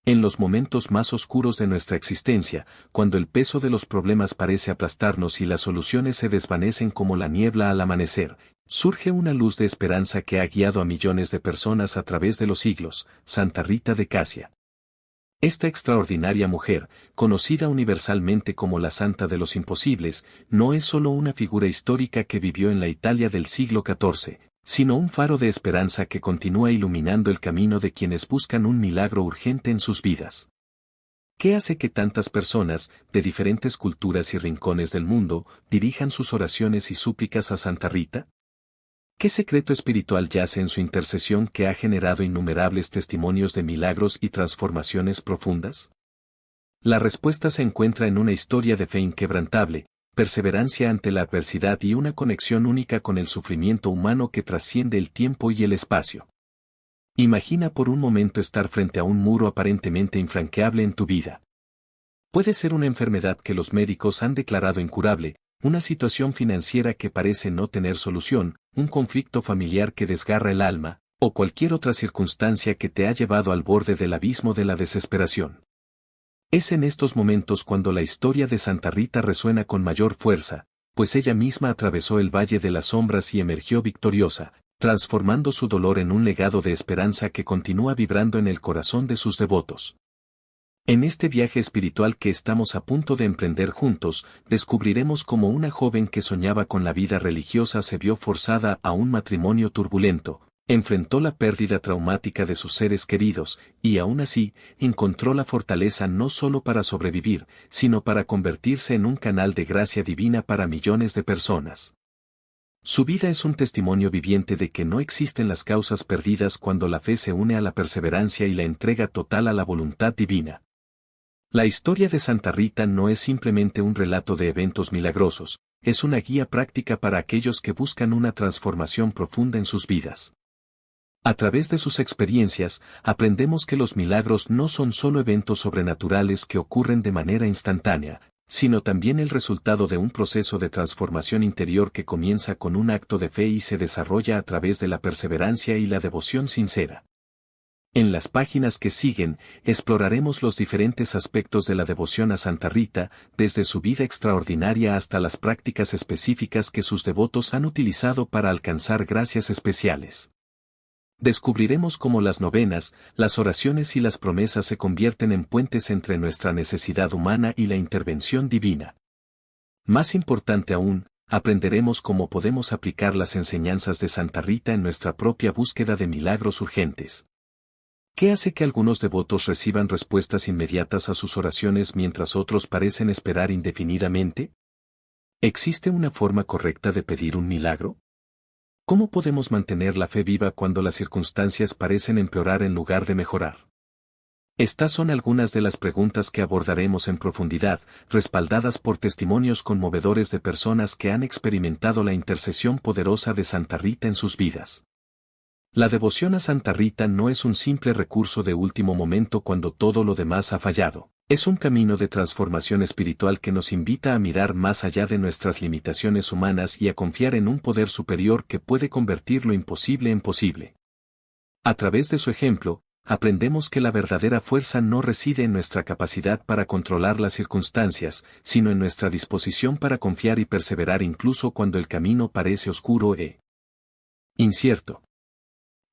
En los momentos más oscuros de nuestra existencia, cuando el peso de los problemas parece aplastarnos y las soluciones se desvanecen como la niebla al amanecer, surge una luz de esperanza que ha guiado a millones de personas a través de los siglos, Santa Rita de Casia. Esta extraordinaria mujer, conocida universalmente como la Santa de los Imposibles, no es solo una figura histórica que vivió en la Italia del siglo XIV, sino un faro de esperanza que continúa iluminando el camino de quienes buscan un milagro urgente en sus vidas. ¿Qué hace que tantas personas, de diferentes culturas y rincones del mundo, dirijan sus oraciones y súplicas a Santa Rita? ¿Qué secreto espiritual yace en su intercesión que ha generado innumerables testimonios de milagros y transformaciones profundas? La respuesta se encuentra en una historia de fe inquebrantable, perseverancia ante la adversidad y una conexión única con el sufrimiento humano que trasciende el tiempo y el espacio. Imagina por un momento estar frente a un muro aparentemente infranqueable en tu vida. Puede ser una enfermedad que los médicos han declarado incurable, una situación financiera que parece no tener solución, un conflicto familiar que desgarra el alma, o cualquier otra circunstancia que te ha llevado al borde del abismo de la desesperación. Es en estos momentos cuando la historia de Santa Rita resuena con mayor fuerza, pues ella misma atravesó el valle de las sombras y emergió victoriosa, transformando su dolor en un legado de esperanza que continúa vibrando en el corazón de sus devotos. En este viaje espiritual que estamos a punto de emprender juntos, descubriremos cómo una joven que soñaba con la vida religiosa se vio forzada a un matrimonio turbulento, enfrentó la pérdida traumática de sus seres queridos, y aún así, encontró la fortaleza no solo para sobrevivir, sino para convertirse en un canal de gracia divina para millones de personas. Su vida es un testimonio viviente de que no existen las causas perdidas cuando la fe se une a la perseverancia y la entrega total a la voluntad divina. La historia de Santa Rita no es simplemente un relato de eventos milagrosos, es una guía práctica para aquellos que buscan una transformación profunda en sus vidas. A través de sus experiencias, aprendemos que los milagros no son solo eventos sobrenaturales que ocurren de manera instantánea, sino también el resultado de un proceso de transformación interior que comienza con un acto de fe y se desarrolla a través de la perseverancia y la devoción sincera. En las páginas que siguen, exploraremos los diferentes aspectos de la devoción a Santa Rita, desde su vida extraordinaria hasta las prácticas específicas que sus devotos han utilizado para alcanzar gracias especiales. Descubriremos cómo las novenas, las oraciones y las promesas se convierten en puentes entre nuestra necesidad humana y la intervención divina. Más importante aún, aprenderemos cómo podemos aplicar las enseñanzas de Santa Rita en nuestra propia búsqueda de milagros urgentes. ¿Qué hace que algunos devotos reciban respuestas inmediatas a sus oraciones mientras otros parecen esperar indefinidamente? ¿Existe una forma correcta de pedir un milagro? ¿Cómo podemos mantener la fe viva cuando las circunstancias parecen empeorar en lugar de mejorar? Estas son algunas de las preguntas que abordaremos en profundidad, respaldadas por testimonios conmovedores de personas que han experimentado la intercesión poderosa de Santa Rita en sus vidas. La devoción a Santa Rita no es un simple recurso de último momento cuando todo lo demás ha fallado. Es un camino de transformación espiritual que nos invita a mirar más allá de nuestras limitaciones humanas y a confiar en un poder superior que puede convertir lo imposible en posible. A través de su ejemplo, aprendemos que la verdadera fuerza no reside en nuestra capacidad para controlar las circunstancias, sino en nuestra disposición para confiar y perseverar incluso cuando el camino parece oscuro e incierto.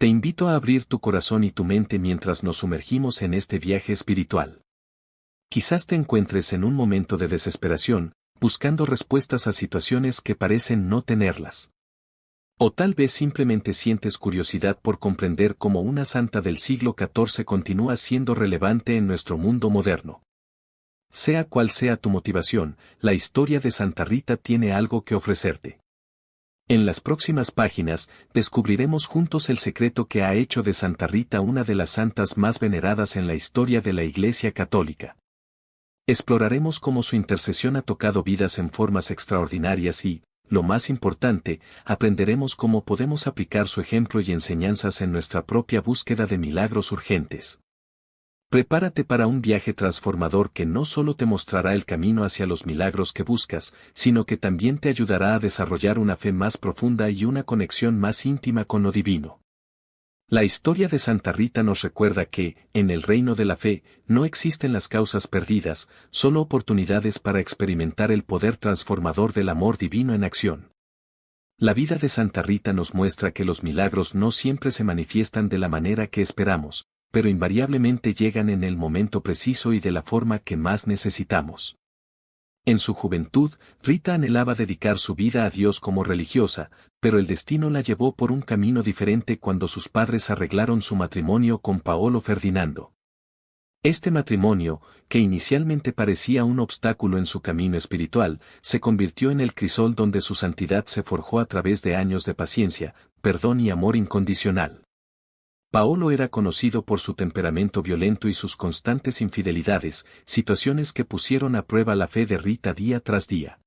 Te invito a abrir tu corazón y tu mente mientras nos sumergimos en este viaje espiritual. Quizás te encuentres en un momento de desesperación, buscando respuestas a situaciones que parecen no tenerlas. O tal vez simplemente sientes curiosidad por comprender cómo una santa del siglo XIV continúa siendo relevante en nuestro mundo moderno. Sea cual sea tu motivación, la historia de Santa Rita tiene algo que ofrecerte. En las próximas páginas, descubriremos juntos el secreto que ha hecho de Santa Rita una de las santas más veneradas en la historia de la Iglesia Católica. Exploraremos cómo su intercesión ha tocado vidas en formas extraordinarias y, lo más importante, aprenderemos cómo podemos aplicar su ejemplo y enseñanzas en nuestra propia búsqueda de milagros urgentes. Prepárate para un viaje transformador que no solo te mostrará el camino hacia los milagros que buscas, sino que también te ayudará a desarrollar una fe más profunda y una conexión más íntima con lo divino. La historia de Santa Rita nos recuerda que, en el reino de la fe, no existen las causas perdidas, solo oportunidades para experimentar el poder transformador del amor divino en acción. La vida de Santa Rita nos muestra que los milagros no siempre se manifiestan de la manera que esperamos, pero invariablemente llegan en el momento preciso y de la forma que más necesitamos. En su juventud, Rita anhelaba dedicar su vida a Dios como religiosa, pero el destino la llevó por un camino diferente cuando sus padres arreglaron su matrimonio con Paolo Ferdinando. Este matrimonio, que inicialmente parecía un obstáculo en su camino espiritual, se convirtió en el crisol donde su santidad se forjó a través de años de paciencia, perdón y amor incondicional. Paolo era conocido por su temperamento violento y sus constantes infidelidades, situaciones que pusieron a prueba la fe de Rita día tras día.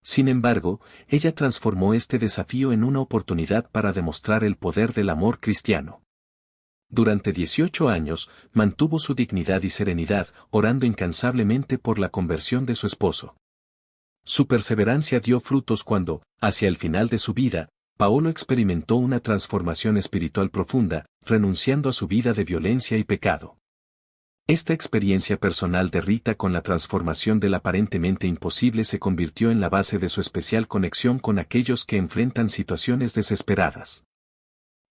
Sin embargo, ella transformó este desafío en una oportunidad para demostrar el poder del amor cristiano. Durante 18 años, mantuvo su dignidad y serenidad, orando incansablemente por la conversión de su esposo. Su perseverancia dio frutos cuando, hacia el final de su vida, Paolo experimentó una transformación espiritual profunda, renunciando a su vida de violencia y pecado. Esta experiencia personal de Rita con la transformación del aparentemente imposible se convirtió en la base de su especial conexión con aquellos que enfrentan situaciones desesperadas.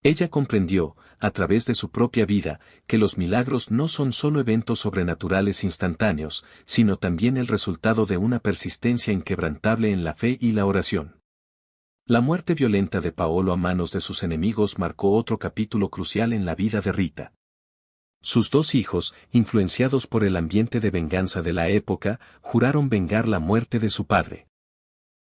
Ella comprendió, a través de su propia vida, que los milagros no son solo eventos sobrenaturales instantáneos, sino también el resultado de una persistencia inquebrantable en la fe y la oración. La muerte violenta de Paolo a manos de sus enemigos marcó otro capítulo crucial en la vida de Rita. Sus dos hijos, influenciados por el ambiente de venganza de la época, juraron vengar la muerte de su padre.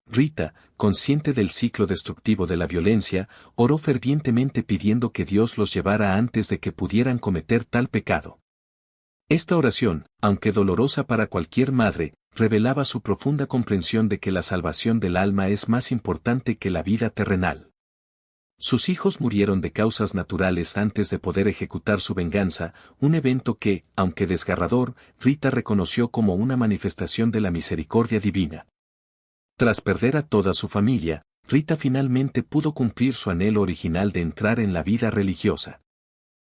Rita, consciente del ciclo destructivo de la violencia, oró fervientemente pidiendo que Dios los llevara antes de que pudieran cometer tal pecado. Esta oración, aunque dolorosa para cualquier madre, revelaba su profunda comprensión de que la salvación del alma es más importante que la vida terrenal. Sus hijos murieron de causas naturales antes de poder ejecutar su venganza, un evento que, aunque desgarrador, Rita reconoció como una manifestación de la misericordia divina. Tras perder a toda su familia, Rita finalmente pudo cumplir su anhelo original de entrar en la vida religiosa.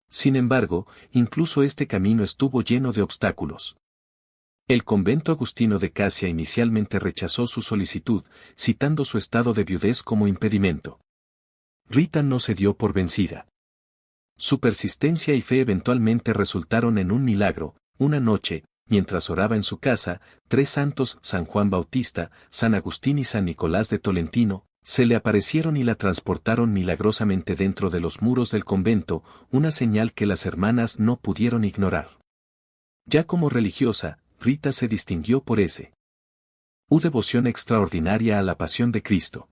Sin embargo, incluso este camino estuvo lleno de obstáculos. El convento agustino de Casia inicialmente rechazó su solicitud, citando su estado de viudez como impedimento. Rita no se dio por vencida. Su persistencia y fe eventualmente resultaron en un milagro. Una noche, mientras oraba en su casa, tres santos, San Juan Bautista, San Agustín y San Nicolás de Tolentino, se le aparecieron y la transportaron milagrosamente dentro de los muros del convento, una señal que las hermanas no pudieron ignorar. Ya como religiosa, Rita se distinguió por una devoción extraordinaria a la pasión de Cristo.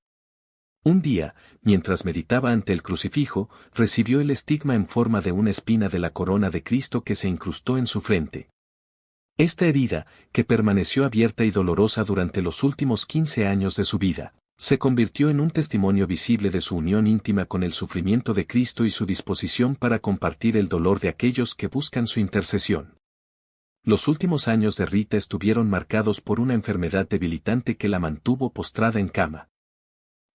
Un día, mientras meditaba ante el crucifijo, recibió el estigma en forma de una espina de la corona de Cristo que se incrustó en su frente. Esta herida, que permaneció abierta y dolorosa durante los últimos 15 años de su vida, se convirtió en un testimonio visible de su unión íntima con el sufrimiento de Cristo y su disposición para compartir el dolor de aquellos que buscan su intercesión. Los últimos años de Rita estuvieron marcados por una enfermedad debilitante que la mantuvo postrada en cama.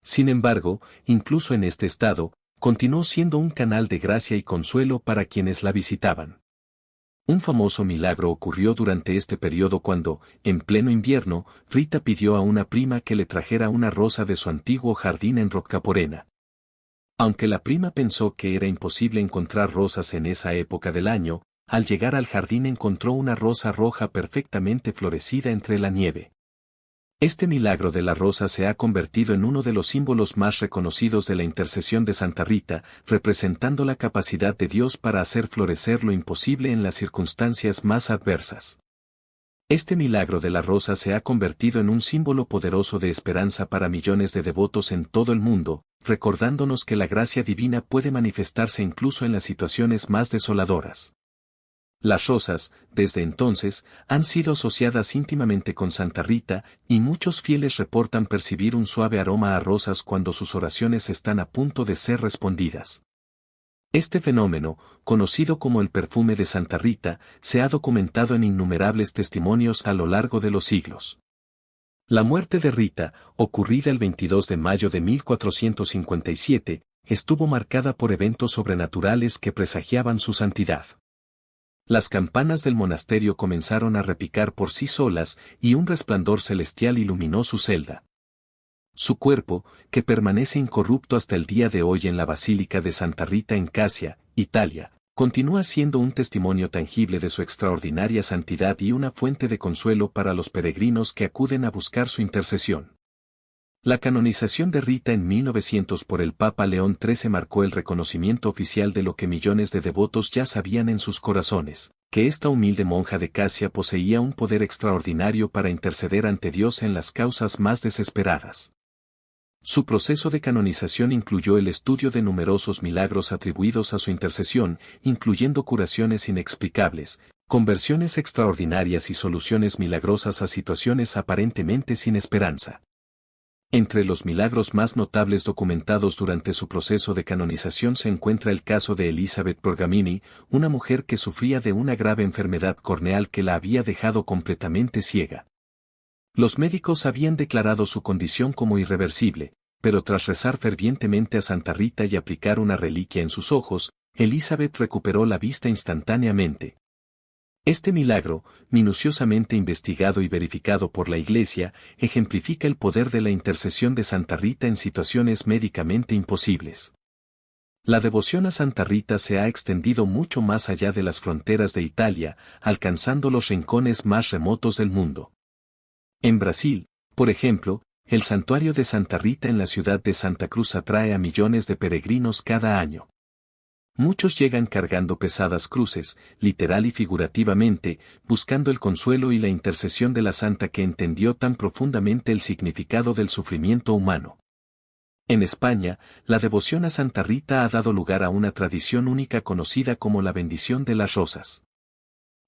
Sin embargo, incluso en este estado, continuó siendo un canal de gracia y consuelo para quienes la visitaban. Un famoso milagro ocurrió durante este periodo cuando, en pleno invierno, Rita pidió a una prima que le trajera una rosa de su antiguo jardín en Roccaporena. Aunque la prima pensó que era imposible encontrar rosas en esa época del año, al llegar al jardín encontró una rosa roja perfectamente florecida entre la nieve. Este milagro de la rosa se ha convertido en uno de los símbolos más reconocidos de la intercesión de Santa Rita, representando la capacidad de Dios para hacer florecer lo imposible en las circunstancias más adversas. Este milagro de la rosa se ha convertido en un símbolo poderoso de esperanza para millones de devotos en todo el mundo, recordándonos que la gracia divina puede manifestarse incluso en las situaciones más desoladoras. Las rosas, desde entonces, han sido asociadas íntimamente con Santa Rita, y muchos fieles reportan percibir un suave aroma a rosas cuando sus oraciones están a punto de ser respondidas. Este fenómeno, conocido como el perfume de Santa Rita, se ha documentado en innumerables testimonios a lo largo de los siglos. La muerte de Rita, ocurrida el 22 de mayo de 1457, estuvo marcada por eventos sobrenaturales que presagiaban su santidad. Las campanas del monasterio comenzaron a repicar por sí solas y un resplandor celestial iluminó su celda. Su cuerpo, que permanece incorrupto hasta el día de hoy en la Basílica de Santa Rita en Casia, Italia, continúa siendo un testimonio tangible de su extraordinaria santidad y una fuente de consuelo para los peregrinos que acuden a buscar su intercesión. La canonización de Rita en 1900 por el Papa León XIII marcó el reconocimiento oficial de lo que millones de devotos ya sabían en sus corazones, que esta humilde monja de Casia poseía un poder extraordinario para interceder ante Dios en las causas más desesperadas. Su proceso de canonización incluyó el estudio de numerosos milagros atribuidos a su intercesión, incluyendo curaciones inexplicables, conversiones extraordinarias y soluciones milagrosas a situaciones aparentemente sin esperanza. Entre los milagros más notables documentados durante su proceso de canonización se encuentra el caso de Elizabeth Borgamini, una mujer que sufría de una grave enfermedad corneal que la había dejado completamente ciega. Los médicos habían declarado su condición como irreversible, pero tras rezar fervientemente a Santa Rita y aplicar una reliquia en sus ojos, Elizabeth recuperó la vista instantáneamente. Este milagro, minuciosamente investigado y verificado por la Iglesia, ejemplifica el poder de la intercesión de Santa Rita en situaciones médicamente imposibles. La devoción a Santa Rita se ha extendido mucho más allá de las fronteras de Italia, alcanzando los rincones más remotos del mundo. En Brasil, por ejemplo, el santuario de Santa Rita en la ciudad de Santa Cruz atrae a millones de peregrinos cada año. Muchos llegan cargando pesadas cruces, literal y figurativamente, buscando el consuelo y la intercesión de la santa que entendió tan profundamente el significado del sufrimiento humano. En España, la devoción a Santa Rita ha dado lugar a una tradición única conocida como la bendición de las rosas.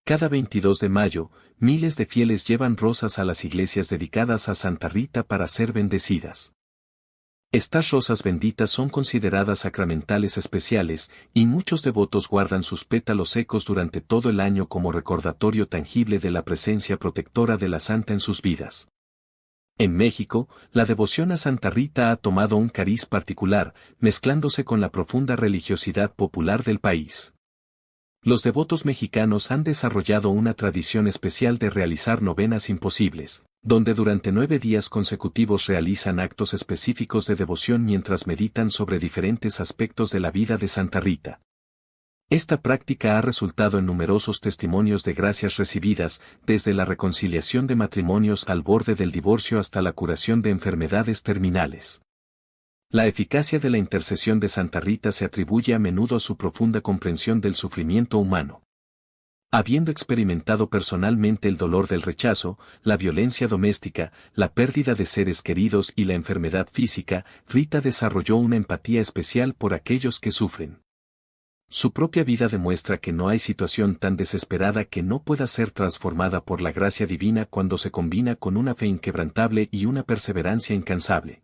Cada 22 de mayo, miles de fieles llevan rosas a las iglesias dedicadas a Santa Rita para ser bendecidas. Estas rosas benditas son consideradas sacramentales especiales, y muchos devotos guardan sus pétalos secos durante todo el año como recordatorio tangible de la presencia protectora de la santa en sus vidas. En México, la devoción a Santa Rita ha tomado un cariz particular, mezclándose con la profunda religiosidad popular del país. Los devotos mexicanos han desarrollado una tradición especial de realizar novenas imposibles, donde durante 9 días consecutivos realizan actos específicos de devoción mientras meditan sobre diferentes aspectos de la vida de Santa Rita. Esta práctica ha resultado en numerosos testimonios de gracias recibidas, desde la reconciliación de matrimonios al borde del divorcio hasta la curación de enfermedades terminales. La eficacia de la intercesión de Santa Rita se atribuye a menudo a su profunda comprensión del sufrimiento humano. Habiendo experimentado personalmente el dolor del rechazo, la violencia doméstica, la pérdida de seres queridos y la enfermedad física, Rita desarrolló una empatía especial por aquellos que sufren. Su propia vida demuestra que no hay situación tan desesperada que no pueda ser transformada por la gracia divina cuando se combina con una fe inquebrantable y una perseverancia incansable.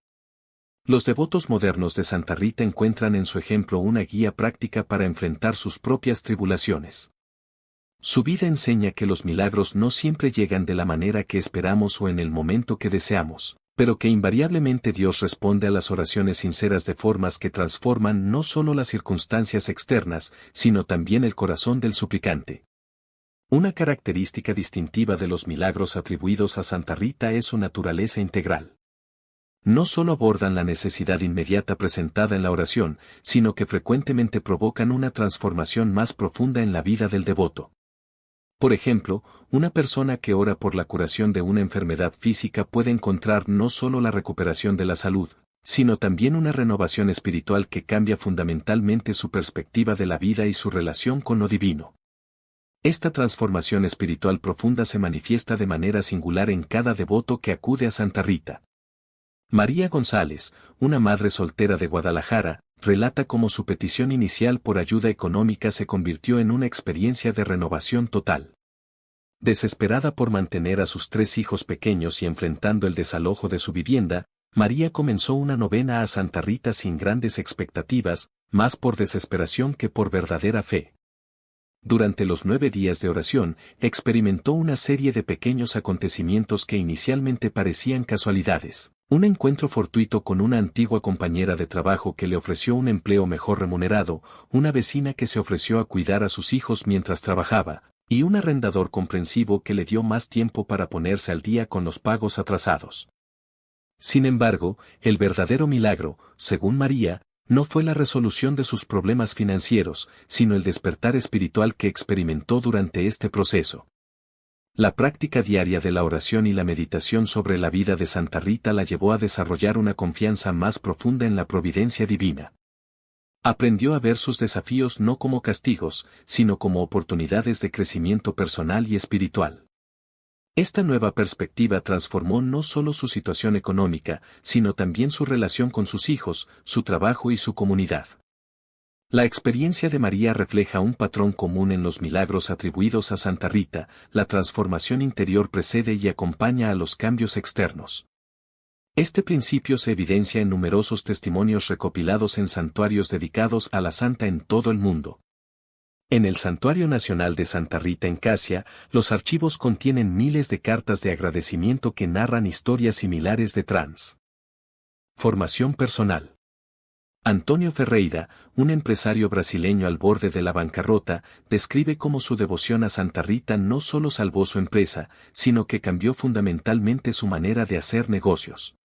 Los devotos modernos de Santa Rita encuentran en su ejemplo una guía práctica para enfrentar sus propias tribulaciones. Su vida enseña que los milagros no siempre llegan de la manera que esperamos o en el momento que deseamos, pero que invariablemente Dios responde a las oraciones sinceras de formas que transforman no solo las circunstancias externas, sino también el corazón del suplicante. Una característica distintiva de los milagros atribuidos a Santa Rita es su naturaleza integral. No solo abordan la necesidad inmediata presentada en la oración, sino que frecuentemente provocan una transformación más profunda en la vida del devoto. Por ejemplo, una persona que ora por la curación de una enfermedad física puede encontrar no solo la recuperación de la salud, sino también una renovación espiritual que cambia fundamentalmente su perspectiva de la vida y su relación con lo divino. Esta transformación espiritual profunda se manifiesta de manera singular en cada devoto que acude a Santa Rita. María González, una madre soltera de Guadalajara, relata cómo su petición inicial por ayuda económica se convirtió en una experiencia de renovación total. Desesperada por mantener a sus 3 hijos pequeños y enfrentando el desalojo de su vivienda, María comenzó una novena a Santa Rita sin grandes expectativas, más por desesperación que por verdadera fe. Durante los 9 días de oración, experimentó una serie de pequeños acontecimientos que inicialmente parecían casualidades, Un encuentro fortuito con una antigua compañera de trabajo que le ofreció un empleo mejor remunerado, una vecina que se ofreció a cuidar a sus hijos mientras trabajaba, y un arrendador comprensivo que le dio más tiempo para ponerse al día con los pagos atrasados. Sin embargo, el verdadero milagro, según María, no fue la resolución de sus problemas financieros, sino el despertar espiritual que experimentó durante este proceso. La práctica diaria de la oración y la meditación sobre la vida de Santa Rita la llevó a desarrollar una confianza más profunda en la providencia divina. Aprendió a ver sus desafíos no como castigos, sino como oportunidades de crecimiento personal y espiritual. Esta nueva perspectiva transformó no solo su situación económica, sino también su relación con sus hijos, su trabajo y su comunidad. La experiencia de María refleja un patrón común en los milagros atribuidos a Santa Rita: la transformación interior precede y acompaña a los cambios externos. Este principio se evidencia en numerosos testimonios recopilados en santuarios dedicados a la santa en todo el mundo. En el Santuario Nacional de Santa Rita en Casia, los archivos contienen miles de cartas de agradecimiento que narran historias similares de transformación personal. Antonio Ferreira, un empresario brasileño al borde de la bancarrota, describe cómo su devoción a Santa Rita no solo salvó su empresa, sino que cambió fundamentalmente su manera de hacer negocios.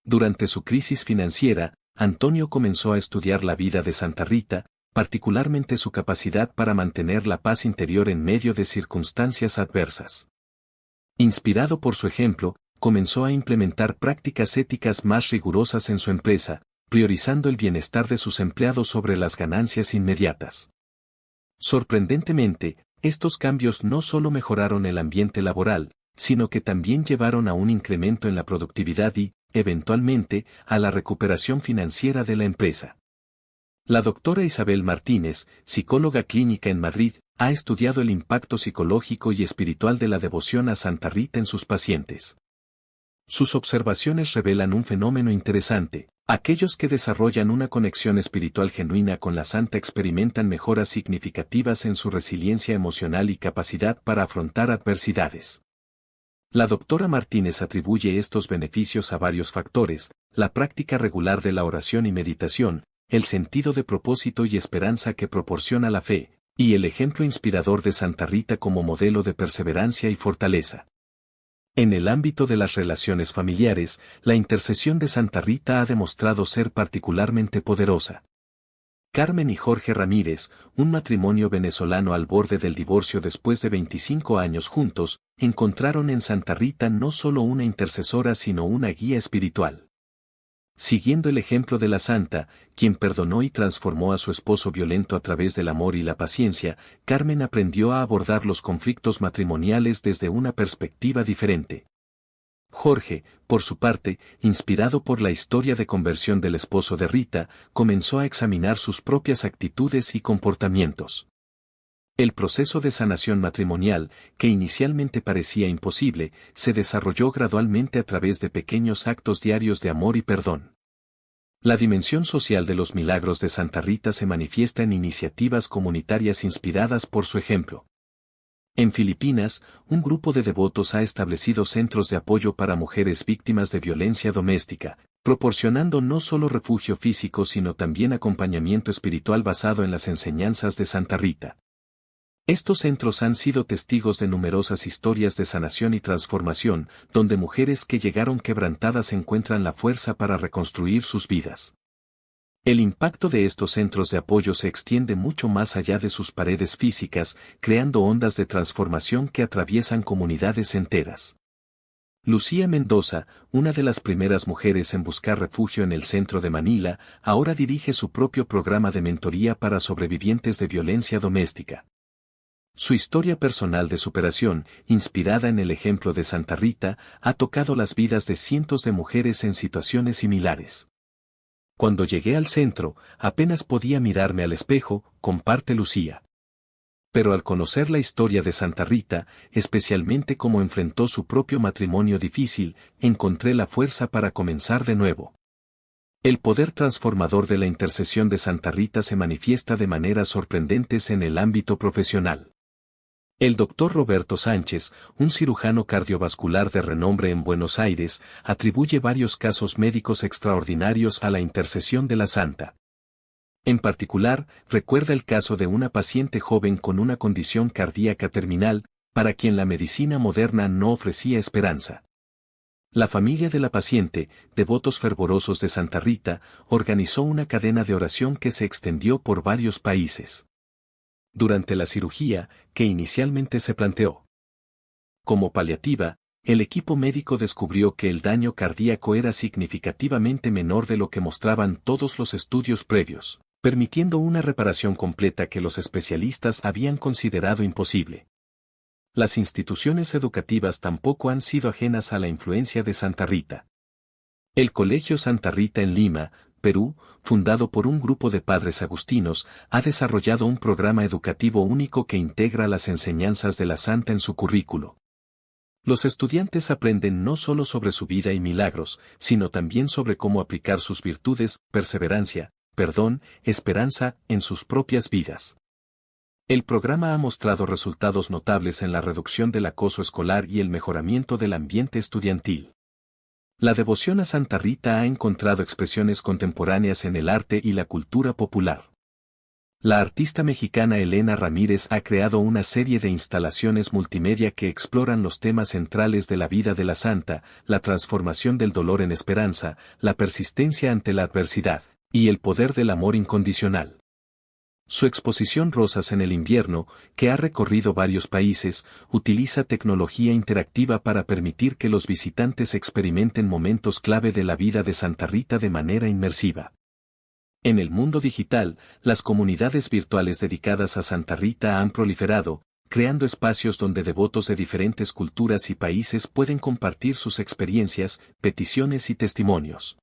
Durante su crisis financiera, Antonio comenzó a estudiar la vida de Santa Rita, particularmente su capacidad para mantener la paz interior en medio de circunstancias adversas. Inspirado por su ejemplo, comenzó a implementar prácticas éticas más rigurosas en su empresa, priorizando el bienestar de sus empleados sobre las ganancias inmediatas. Sorprendentemente, estos cambios no solo mejoraron el ambiente laboral, sino que también llevaron a un incremento en la productividad y, eventualmente, a la recuperación financiera de la empresa. La doctora Isabel Martínez, psicóloga clínica en Madrid, ha estudiado el impacto psicológico y espiritual de la devoción a Santa Rita en sus pacientes. Sus observaciones revelan un fenómeno interesante: aquellos que desarrollan una conexión espiritual genuina con la santa experimentan mejoras significativas en su resiliencia emocional y capacidad para afrontar adversidades. La doctora Martínez atribuye estos beneficios a varios factores: la práctica regular de la oración y meditación, el sentido de propósito y esperanza que proporciona la fe, y el ejemplo inspirador de Santa Rita como modelo de perseverancia y fortaleza. En el ámbito de las relaciones familiares, la intercesión de Santa Rita ha demostrado ser particularmente poderosa. Carmen y Jorge Ramírez, un matrimonio venezolano al borde del divorcio después de 25 años juntos, encontraron en Santa Rita no solo una intercesora sino una guía espiritual. Siguiendo el ejemplo de la santa, quien perdonó y transformó a su esposo violento a través del amor y la paciencia, Carmen aprendió a abordar los conflictos matrimoniales desde una perspectiva diferente. Jorge, por su parte, inspirado por la historia de conversión del esposo de Rita, comenzó a examinar sus propias actitudes y comportamientos. El proceso de sanación matrimonial, que inicialmente parecía imposible, se desarrolló gradualmente a través de pequeños actos diarios de amor y perdón. La dimensión social de los milagros de Santa Rita se manifiesta en iniciativas comunitarias inspiradas por su ejemplo. En Filipinas, un grupo de devotos ha establecido centros de apoyo para mujeres víctimas de violencia doméstica, proporcionando no solo refugio físico sino también acompañamiento espiritual basado en las enseñanzas de Santa Rita. Estos centros han sido testigos de numerosas historias de sanación y transformación, donde mujeres que llegaron quebrantadas encuentran la fuerza para reconstruir sus vidas. El impacto de estos centros de apoyo se extiende mucho más allá de sus paredes físicas, creando ondas de transformación que atraviesan comunidades enteras. Lucía Mendoza, una de las primeras mujeres en buscar refugio en el centro de Manila, ahora dirige su propio programa de mentoría para sobrevivientes de violencia doméstica. Su historia personal de superación, inspirada en el ejemplo de Santa Rita, ha tocado las vidas de cientos de mujeres en situaciones similares. Cuando llegué al centro, apenas podía mirarme al espejo, comparte Lucía. Pero al conocer la historia de Santa Rita, especialmente cómo enfrentó su propio matrimonio difícil, encontré la fuerza para comenzar de nuevo. El poder transformador de la intercesión de Santa Rita se manifiesta de maneras sorprendentes en el ámbito profesional. El doctor Roberto Sánchez, un cirujano cardiovascular de renombre en Buenos Aires, atribuye varios casos médicos extraordinarios a la intercesión de la santa. En particular, recuerda el caso de una paciente joven con una condición cardíaca terminal, para quien la medicina moderna no ofrecía esperanza. La familia de la paciente, devotos fervorosos de Santa Rita, organizó una cadena de oración que se extendió por varios países. Durante la cirugía, que inicialmente se planteó como paliativa, el equipo médico descubrió que el daño cardíaco era significativamente menor de lo que mostraban todos los estudios previos, permitiendo una reparación completa que los especialistas habían considerado imposible. Las instituciones educativas tampoco han sido ajenas a la influencia de Santa Rita. El Colegio Santa Rita en Lima, Perú, fundado por un grupo de padres agustinos, ha desarrollado un programa educativo único que integra las enseñanzas de la santa en su currículo. Los estudiantes aprenden no solo sobre su vida y milagros, sino también sobre cómo aplicar sus virtudes, perseverancia, perdón, esperanza, en sus propias vidas. El programa ha mostrado resultados notables en la reducción del acoso escolar y el mejoramiento del ambiente estudiantil. La devoción a Santa Rita ha encontrado expresiones contemporáneas en el arte y la cultura popular. La artista mexicana Elena Ramírez ha creado una serie de instalaciones multimedia que exploran los temas centrales de la vida de la santa, la transformación del dolor en esperanza, la persistencia ante la adversidad, y el poder del amor incondicional. Su exposición Rosas en el invierno, que ha recorrido varios países, utiliza tecnología interactiva para permitir que los visitantes experimenten momentos clave de la vida de Santa Rita de manera inmersiva. En el mundo digital, las comunidades virtuales dedicadas a Santa Rita han proliferado, creando espacios donde devotos de diferentes culturas y países pueden compartir sus experiencias, peticiones y testimonios.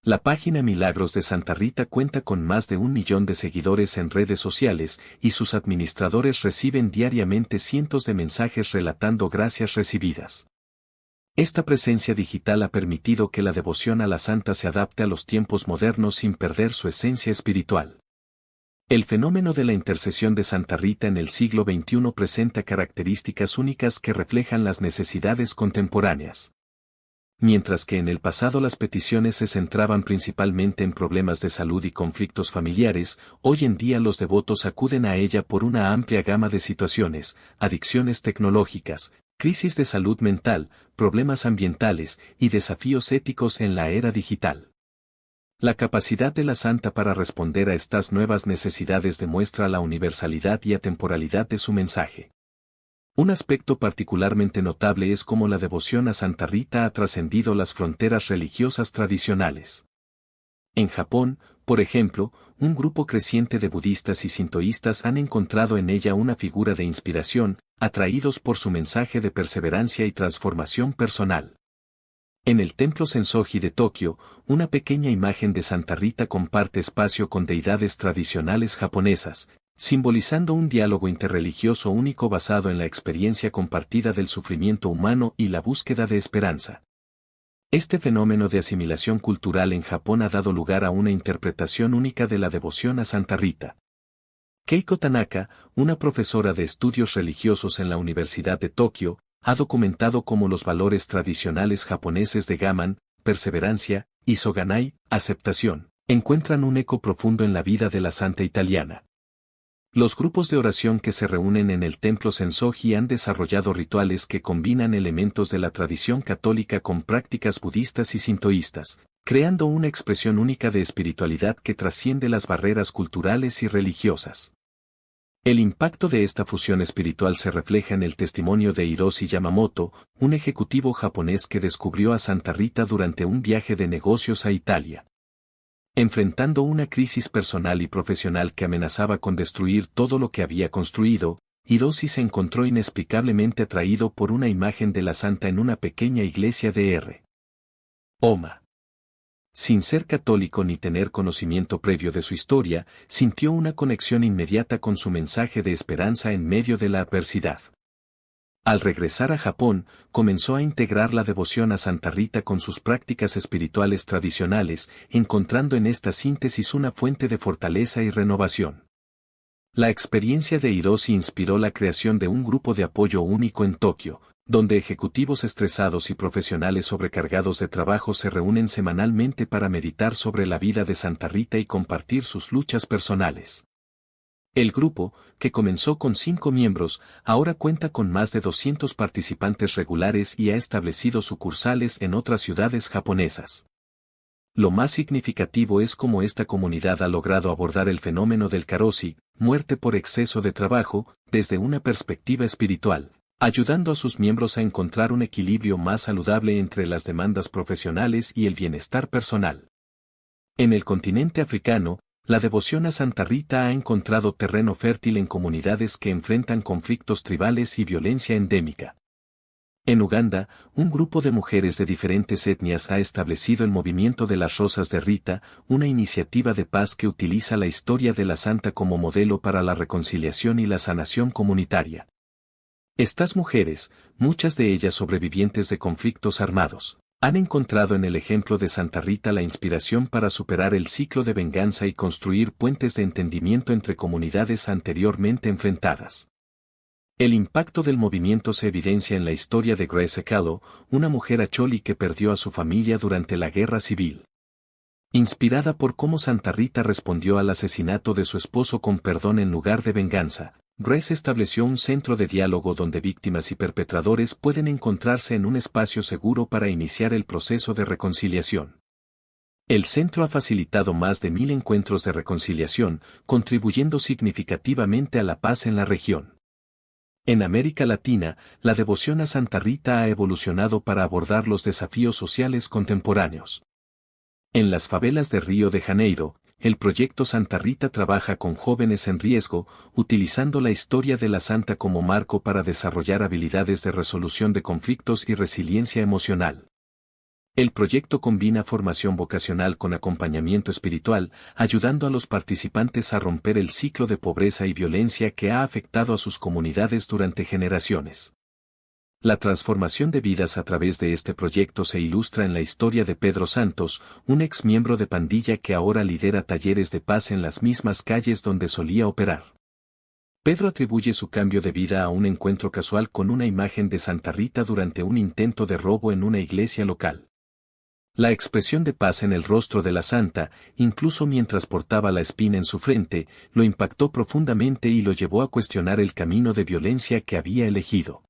La página Milagros de Santa Rita cuenta con más de 1 millón de seguidores en redes sociales y sus administradores reciben diariamente cientos de mensajes relatando gracias recibidas. Esta presencia digital ha permitido que la devoción a la santa se adapte a los tiempos modernos sin perder su esencia espiritual. El fenómeno de la intercesión de Santa Rita en el siglo XXI presenta características únicas que reflejan las necesidades contemporáneas. Mientras que en el pasado las peticiones se centraban principalmente en problemas de salud y conflictos familiares, hoy en día los devotos acuden a ella por una amplia gama de situaciones, adicciones tecnológicas, crisis de salud mental, problemas ambientales y desafíos éticos en la era digital. La capacidad de la santa para responder a estas nuevas necesidades demuestra la universalidad y atemporalidad de su mensaje. Un aspecto particularmente notable es cómo la devoción a Santa Rita ha trascendido las fronteras religiosas tradicionales. En Japón, por ejemplo, un grupo creciente de budistas y sintoístas han encontrado en ella una figura de inspiración, atraídos por su mensaje de perseverancia y transformación personal. En el templo Sensoji de Tokio, una pequeña imagen de Santa Rita comparte espacio con deidades tradicionales japonesas, simbolizando un diálogo interreligioso único basado en la experiencia compartida del sufrimiento humano y la búsqueda de esperanza. Este fenómeno de asimilación cultural en Japón ha dado lugar a una interpretación única de la devoción a Santa Rita. Keiko Tanaka, una profesora de estudios religiosos en la Universidad de Tokio, ha documentado cómo los valores tradicionales japoneses de Gaman, perseverancia, y Soganai, aceptación, encuentran un eco profundo en la vida de la santa italiana. Los grupos de oración que se reúnen en el templo Sensoji han desarrollado rituales que combinan elementos de la tradición católica con prácticas budistas y sintoístas, creando una expresión única de espiritualidad que trasciende las barreras culturales y religiosas. El impacto de esta fusión espiritual se refleja en el testimonio de Hiroshi Yamamoto, un ejecutivo japonés que descubrió a Santa Rita durante un viaje de negocios a Italia. Enfrentando una crisis personal y profesional que amenazaba con destruir todo lo que había construido, Hiroshi se encontró inexplicablemente atraído por una imagen de la santa en una pequeña iglesia de Oma. Sin ser católico ni tener conocimiento previo de su historia, sintió una conexión inmediata con su mensaje de esperanza en medio de la adversidad. Al regresar a Japón, comenzó a integrar la devoción a Santa Rita con sus prácticas espirituales tradicionales, encontrando en esta síntesis una fuente de fortaleza y renovación. La experiencia de Hiroshi inspiró la creación de un grupo de apoyo único en Tokio, donde ejecutivos estresados y profesionales sobrecargados de trabajo se reúnen semanalmente para meditar sobre la vida de Santa Rita y compartir sus luchas personales. El grupo, que comenzó con 5 miembros, ahora cuenta con más de 200 participantes regulares y ha establecido sucursales en otras ciudades japonesas. Lo más significativo es cómo esta comunidad ha logrado abordar el fenómeno del karoshi, muerte por exceso de trabajo, desde una perspectiva espiritual, ayudando a sus miembros a encontrar un equilibrio más saludable entre las demandas profesionales y el bienestar personal. En el continente africano, la devoción a Santa Rita ha encontrado terreno fértil en comunidades que enfrentan conflictos tribales y violencia endémica. En Uganda, un grupo de mujeres de diferentes etnias ha establecido el movimiento de las Rosas de Rita, una iniciativa de paz que utiliza la historia de la santa como modelo para la reconciliación y la sanación comunitaria. Estas mujeres, muchas de ellas sobrevivientes de conflictos armados, han encontrado en el ejemplo de Santa Rita la inspiración para superar el ciclo de venganza y construir puentes de entendimiento entre comunidades anteriormente enfrentadas. El impacto del movimiento se evidencia en la historia de Grace Ekalo, una mujer acholi que perdió a su familia durante la guerra civil. Inspirada por cómo Santa Rita respondió al asesinato de su esposo con perdón en lugar de venganza, Grace estableció un centro de diálogo donde víctimas y perpetradores pueden encontrarse en un espacio seguro para iniciar el proceso de reconciliación. El centro ha facilitado más de 1000 encuentros de reconciliación, contribuyendo significativamente a la paz en la región. En América Latina, la devoción a Santa Rita ha evolucionado para abordar los desafíos sociales contemporáneos. En las favelas de Río de Janeiro, el proyecto Santa Rita trabaja con jóvenes en riesgo, utilizando la historia de la santa como marco para desarrollar habilidades de resolución de conflictos y resiliencia emocional. El proyecto combina formación vocacional con acompañamiento espiritual, ayudando a los participantes a romper el ciclo de pobreza y violencia que ha afectado a sus comunidades durante generaciones. La transformación de vidas a través de este proyecto se ilustra en la historia de Pedro Santos, un ex miembro de pandilla que ahora lidera talleres de paz en las mismas calles donde solía operar. Pedro atribuye su cambio de vida a un encuentro casual con una imagen de Santa Rita durante un intento de robo en una iglesia local. La expresión de paz en el rostro de la santa, incluso mientras portaba la espina en su frente, lo impactó profundamente y lo llevó a cuestionar el camino de violencia que había elegido.